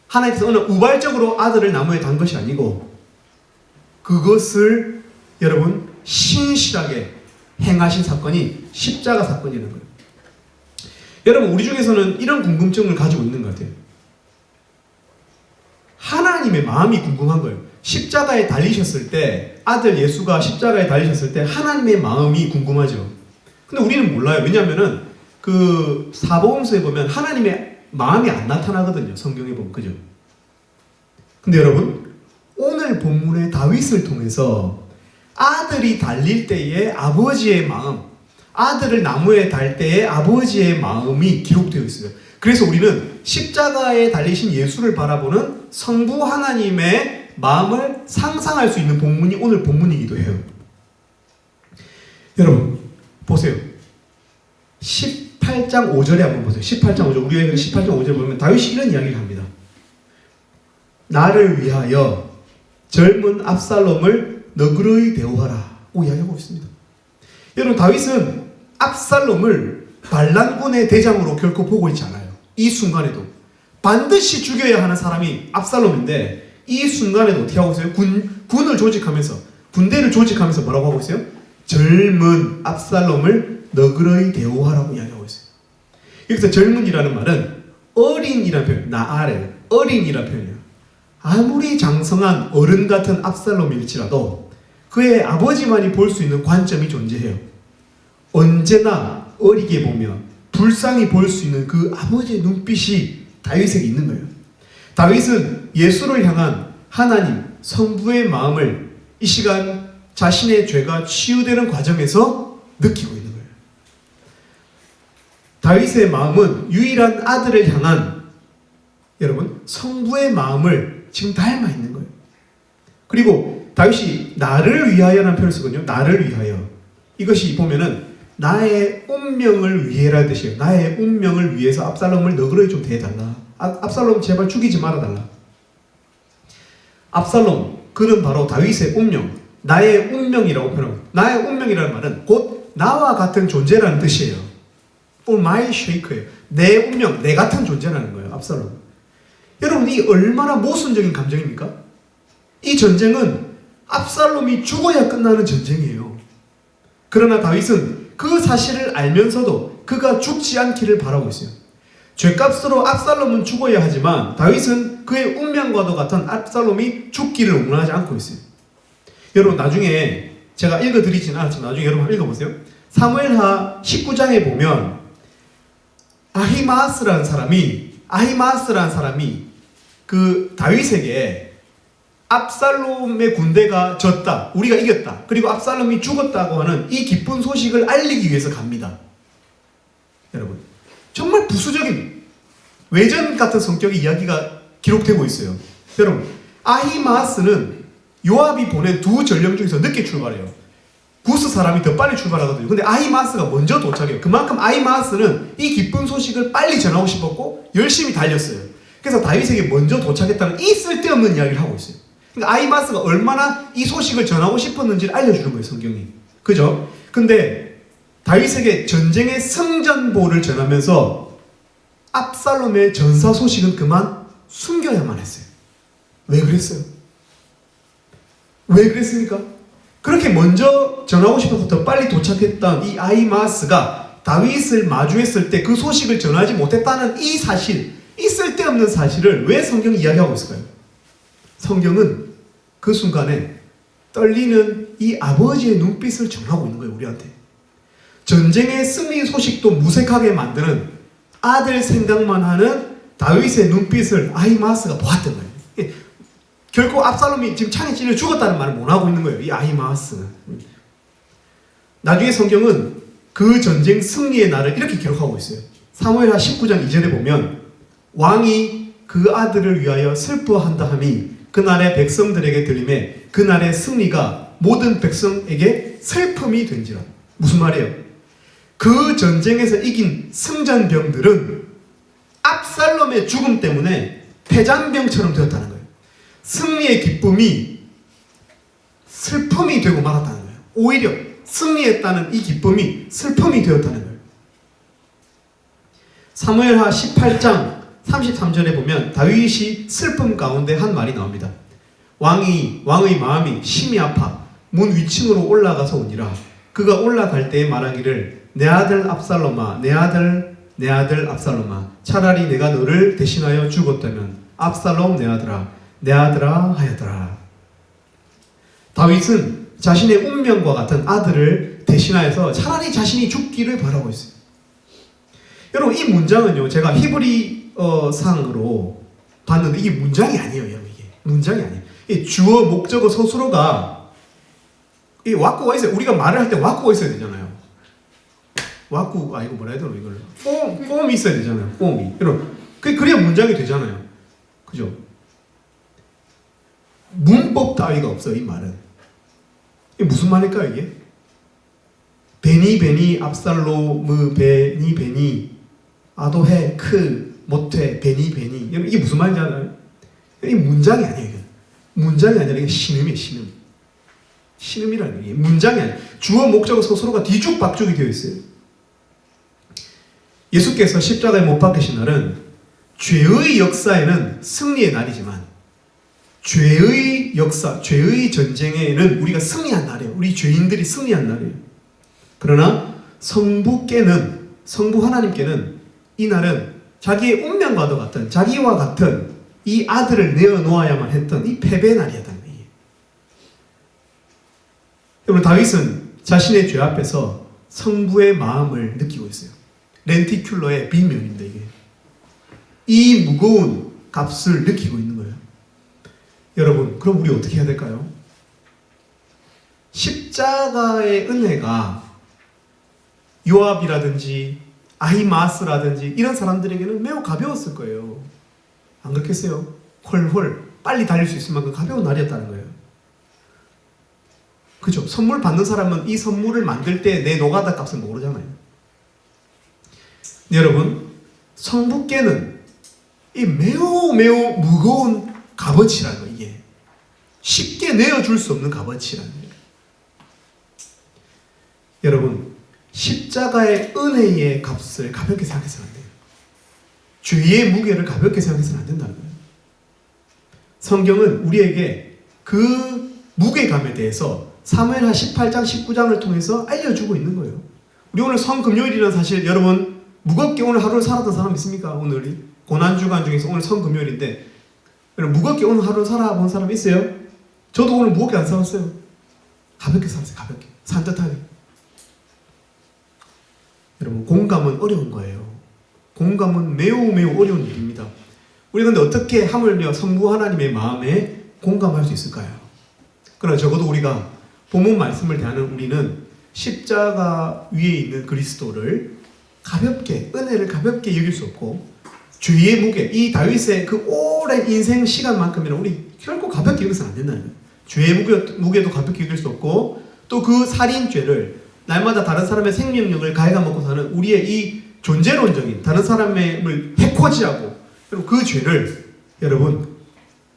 하나님께서 어느 우발적으로 아들을 나무에 단 것이 아니고 그것을 여러분 신실하게 행하신 사건이 십자가 사건이라는 거예요. 여러분 우리 중에서는 이런 궁금증을 가지고 있는 것 같아요. 하나님의 마음이 궁금한 거예요. 십자가에 달리셨을 때 아들 예수가 십자가에 달리셨을 때 하나님의 마음이 궁금하죠. 근데 우리는 몰라요. 왜냐하면은 그 사복음서에 보면 하나님의 마음이 안 나타나거든요. 성경에 보면. 그죠? 근데 여러분 오늘 본문의 다윗을 통해서 아들이 달릴 때의 아버지의 마음, 아들을 나무에 달 때의 아버지의 마음이 기록되어 있어요. 그래서 우리는 십자가에 달리신 예수를 바라보는 성부 하나님의 마음을 상상할 수 있는 본문이 오늘 본문이기도 해요. 여러분 보세요. 18장 5절에 한번 보세요. 18장 5절, 우리가 18장 5절에 보면 다윗이 이런 이야기를 합니다. 나를 위하여 젊은 압살롬을 너그러이 대우하라 고 이야기하고 있습니다. 여러분 다윗은 압살롬을 반란군의 대장으로 결코 보고 있지 않아요. 이 순간에도 반드시 죽여야 하는 사람이 압살롬인데 이 순간에도 어떻게 하고 있어요? 군을 조직하면서 군대를 조직하면서 뭐라고 하고 있어요? 젊은 압살롬을 너그러이 대우하라고 이야기하고 있어요. 여기서 젊은이라는 말은 어린이라는 표현, 나아래 어린이라는 표현이에요. 아무리 장성한 어른 같은 압살롬일지라도 그의 아버지만이 볼 수 있는 관점이 존재해요. 언제나 어리게 보며 불쌍히 볼 수 있는 그 아버지의 눈빛이 다윗에게 있는 거예요. 다윗은 예수를 향한 하나님 성부의 마음을 이 시간 자신의 죄가 치유되는 과정에서 느끼고 있는 거예요. 다윗의 마음은 유일한 아들을 향한 여러분 성부의 마음을 지금 닮아 있는 거예요. 그리고 다윗이 나를 위하여라는 표현을 쓰거든요. 나를 위하여. 이것이 보면은 나의 운명을 위해라는 뜻이에요. 나의 운명을 위해서 압살롬을 너그러이 좀 대해달라. 압살롬 제발 죽이지 말아달라. 압살롬 그는 바로 다윗의 운명, 나의 운명이라고 표현합니다. 나의 운명이라는 말은 곧 나와 같은 존재라는 뜻이에요. For my shake예요. 내 운명, 내 같은 존재라는 거예요. 압살롬. 여러분 이 얼마나 모순적인 감정입니까? 이 전쟁은 압살롬이 죽어야 끝나는 전쟁이에요. 그러나 다윗은 그 사실을 알면서도 그가 죽지 않기를 바라고 있어요. 죄값으로 압살롬은 죽어야 하지만 다윗은 그의 운명과도 같은 압살롬이 죽기를 원하지 않고 있어요. 여러분 나중에 제가 읽어드리진 않았지만 나중에 여러분 읽어보세요. 사무엘하 19장에 보면 아히마아스라는 사람이 그 다윗에게 압살롬의 군대가 졌다, 우리가 이겼다, 그리고 압살롬이 죽었다고 하는 이 기쁜 소식을 알리기 위해서 갑니다. 여러분 정말 부수적인 외전 같은 성격의 이야기가 기록되고 있어요. 여러분 아히마아스는 요압이 보낸 두 전령 중에서 늦게 출발해요. 구스 사람이 더 빨리 출발하거든요. 근데 아히마아스가 먼저 도착해요. 그만큼 아히마아스는 이 기쁜 소식을 빨리 전하고 싶었고 열심히 달렸어요. 그래서 다윗에게 먼저 도착했다는 이 쓸데없는 이야기를 하고 있어요. 그러니까 아히마아스가 얼마나 이 소식을 전하고 싶었는지를 알려주는 거예요, 성경이. 그죠? 근데 다윗에게 전쟁의 승전보를 전하면서 압살롬의 전사 소식은 그만 숨겨야만 했어요. 왜 그랬어요? 왜 그랬습니까? 그렇게 먼저 전하고 싶어서 더 빨리 도착했던 이 아히마아스가 다윗을 마주했을 때 그 소식을 전하지 못했다는 이 사실, 이 쓸데없는 사실을 왜 성경이 이야기하고 있을까요? 성경은 그 순간에 떨리는 이 아버지의 눈빛을 전하고 있는 거예요, 우리한테. 전쟁의 승리 소식도 무색하게 만드는 아들 생각만 하는 다윗의 눈빛을 아히마아스가 보았던 거예요. 결코 압살롬이 지금 창에 찔려 죽었다는 말을 못하고 있는 거예요, 이 아히마아스는. 나중에 성경은 그 전쟁 승리의 날을 이렇게 기록하고 있어요. 사무엘하 19장 2절에 보면 왕이 그 아들을 위하여 슬퍼한다 함이 그날의 백성들에게 들림에 그날의 승리가 모든 백성에게 슬픔이 된지라. 무슨 말이에요? 그 전쟁에서 이긴 승전병들은 압살롬의 죽음 때문에 패잔병처럼 되었다는 거예요. 승리의 기쁨이 슬픔이 되고 말았다는 거예요. 오히려 승리했다는 이 기쁨이 슬픔이 되었다는 거예요. 사무엘하 18장 33절에 보면 다윗이 슬픔 가운데 한 말이 나옵니다. 왕의 마음이 심히 아파 문 위층으로 올라가서 오니라. 그가 올라갈 때에 말하기를 내 아들 압살롬아, 내 아들 압살롬아, 차라리 내가 너를 대신하여 죽었다면 압살롬 내 아들아 하였더라. 다윗은 자신의 운명과 같은 아들을 대신하여서 차라리 자신이 죽기를 바라고 있어요. 여러분, 이 문장은요, 제가 히브리 상으로 봤는데 이게 문장이 아니에요. 여러분, 이게 문장이 아니에요. 이 주어, 목적어, 서술어가 이 왁구가 있어요. 우리가 말을 할 때 왁구가 있어야 되잖아요. 왁구, 이거 뭐라 해야 되나 이걸? 폼이 있어야 되잖아요. 폼이. 여러분, 그래야 문장이 되잖아요. 그죠? 문법 따위가 없어요. 이 말은. 이게 무슨 말일까요, 이게? 베니 압살롬 베니 아도해 크 못해 베니. 여러분, 이게 무슨 말인지 알아요? 이 문장이 아니에요. 문장이 아니라 이게 신음이에요. 신음이라는 게 문장이 아니에요. 주어, 목적어, 서술어가 뒤죽박죽이 되어 있어요. 예수께서 십자가에 못 박히신 날은 죄의 역사에는 승리의 날이지만 죄의 역사, 죄의 전쟁에는 우리가 승리한 날이에요. 우리 죄인들이 승리한 날이에요. 그러나 성부 하나님께는 이 날은 자기의 운명과도 같은, 자기와 같은 이 아들을 내어놓아야만 했던 이 패배의 날이었다는 거예요. 여러분, 다윗은 자신의 죄 앞에서 성부의 마음을 느끼고 있어요. 렌티큘러의 비명입니다, 이게. 이 무거운 값을 느끼고 있는 거예요. 여러분, 그럼 우리 어떻게 해야 될까요? 십자가의 은혜가 요압이라든지 아히마스라든지 이런 사람들에게는 매우 가벼웠을 거예요. 안 그렇겠어요? 훨훨 빨리 달릴 수 있을 만큼 가벼운 날이었다는 거예요. 그죠? 선물 받는 사람은 이 선물을 만들 때 내 노가다 값을 모르잖아요. 여러분, 성부께는 이 매우 무거운 값어치라는 거예요. 이게 쉽게 내어줄 수 없는 값어치라는 거예요. 여러분, 십자가의 은혜의 값을 가볍게 생각해서는 안 돼요. 죄의 무게를 가볍게 생각해서는 안 된다는 거예요. 성경은 우리에게 그 무게감에 대해서 사무엘하 18장, 19장을 통해서 알려주고 있는 거예요. 우리 오늘 성금요일이라는 사실, 여러분 무겁게 오늘 하루를 살았던 사람 있습니까? 오늘이 고난주간 중에서 오늘 성금요일인데 여러분 무겁게 오늘 하루를 살아본 사람 있어요? 저도 오늘 무겁게 안 살았어요. 가볍게 살았어요. 가볍게, 산뜻하게. 여러분, 공감은 어려운 거예요. 공감은 매우 어려운 일입니다. 우리 근데 어떻게 하물며 성부 하나님의 마음에 공감할 수 있을까요? 그러나 적어도 우리가 본문 말씀을 대하는 우리는 십자가 위에 있는 그리스도를 가볍게, 은혜를 가볍게 여길 수 없고 죄의 무게, 이 다윗의 그 오랜 인생 시간만큼이나 우리 결코 가볍게 여기서는 안 된다는 거예요. 죄의 무게도 가볍게 여길 수 없고 또 그 살인죄를 날마다 다른 사람의 생명력을 갉아먹고 사는 우리의 이 존재론적인 다른 사람을 해코지하고 그리고 그 죄를 여러분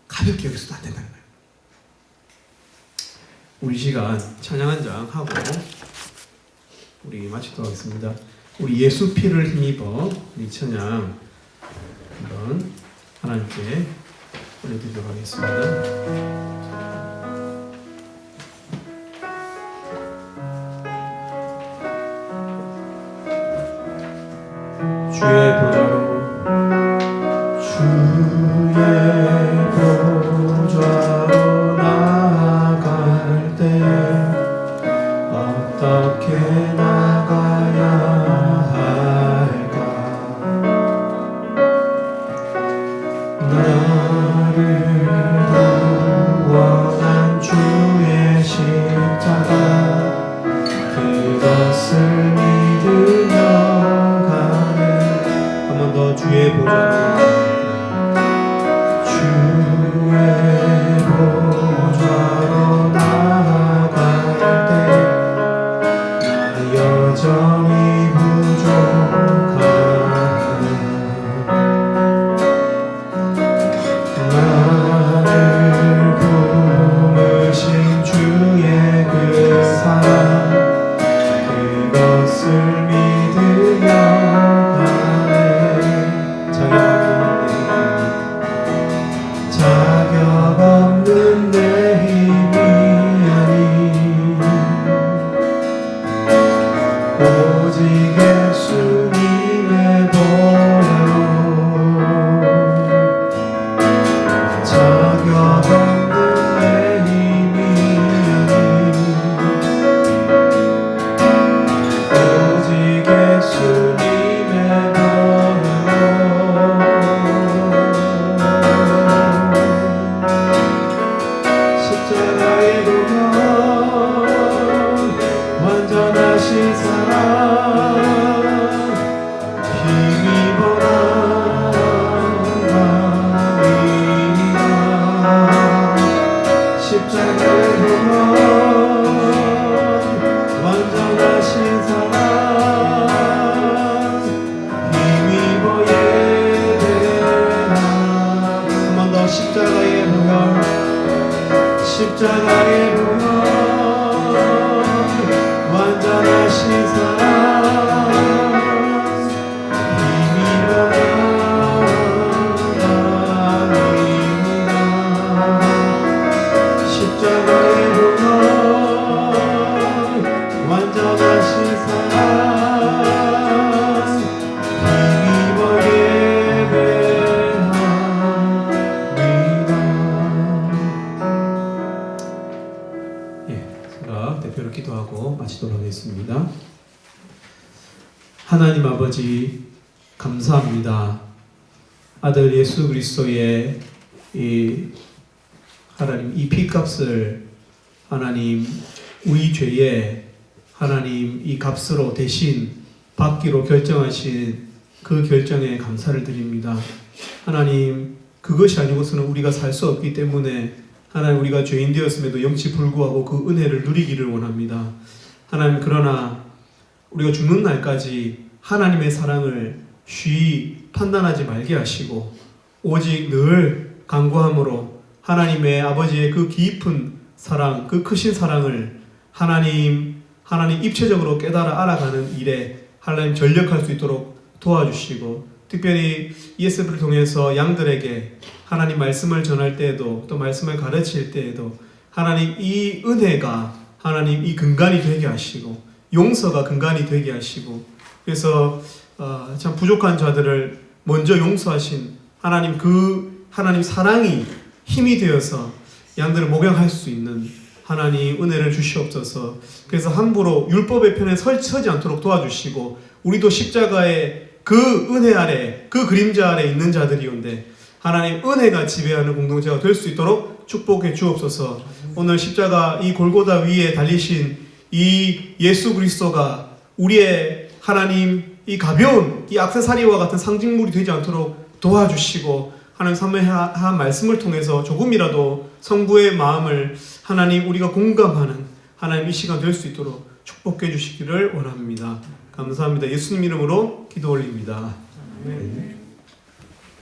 가볍게 여기서도 안 된다는 거예요. 우리 시간 찬양 한 장 하고 우리 마치도록 하겠습니다. 우리 예수 피를 힘입어 이 찬양 한번 하나님께 올려드리도록 하겠습니다. 주의 보좌로 나아갈 때 어떻게 나가야 할까? 나를 구원한 주의 십자가 그것을 믿으며 주의 보좌로 주의 십자가의 보혈 완전하신 사랑 힘입어 나갑니다. 십자가의 보혈 완전하신 사랑 힘입어 예배합니다. 제가 대표로 기도하고 마치도록 하겠습니다. 하나님 아버지 감사합니다. 아들 예수 그리스도의 이 하나님 이 피값을 하나님 우리 죄에 하나님 이 값으로 대신 받기로 결정하신 그 결정에 감사를 드립니다. 하나님 그것이 아니고서는 우리가 살 수 없기 때문에 하나님 우리가 죄인 되었음에도 영치 불구하고 그 은혜를 누리기를 원합니다. 하나님 그러나 우리가 죽는 날까지 하나님의 사랑을 쉬이 판단하지 말게 하시고 오직 늘 간구함으로 하나님의 아버지의 그 깊은 사랑, 그 크신 사랑을 하나님 입체적으로 깨달아 알아가는 일에 하나님 전력할 수 있도록 도와주시고 특별히 ESF를 통해서 양들에게 하나님 말씀을 전할 때에도 또 말씀을 가르칠 때에도 하나님 이 은혜가 하나님 이 근간이 되게 하시고 용서가 근간이 되게 하시고 그래서 참 부족한 자들을 먼저 용서하신 하나님 그 하나님 사랑이 힘이 되어서 양들을 목양할 수 있는 하나님 은혜를 주시옵소서. 그래서 함부로 율법의 편에 서지 않도록 도와주시고 우리도 십자가의 그 은혜 아래 그 그림자 아래 있는 자들이온데 하나님 은혜가 지배하는 공동체가 될 수 있도록 축복해 주옵소서. 오늘 십자가 이 골고다 위에 달리신 이 예수 그리스도가 우리의 하나님 이 가벼운 이 액세서리와 같은 상징물이 되지 않도록 도와주시고 하나님 선매한 말씀을 통해서 조금이라도 성부의 마음을 하나님 우리가 공감하는 하나님 이 시간 될 수 있도록 축복해 주시기를 원합니다. 감사합니다. 예수님 이름으로 기도 올립니다. 아멘.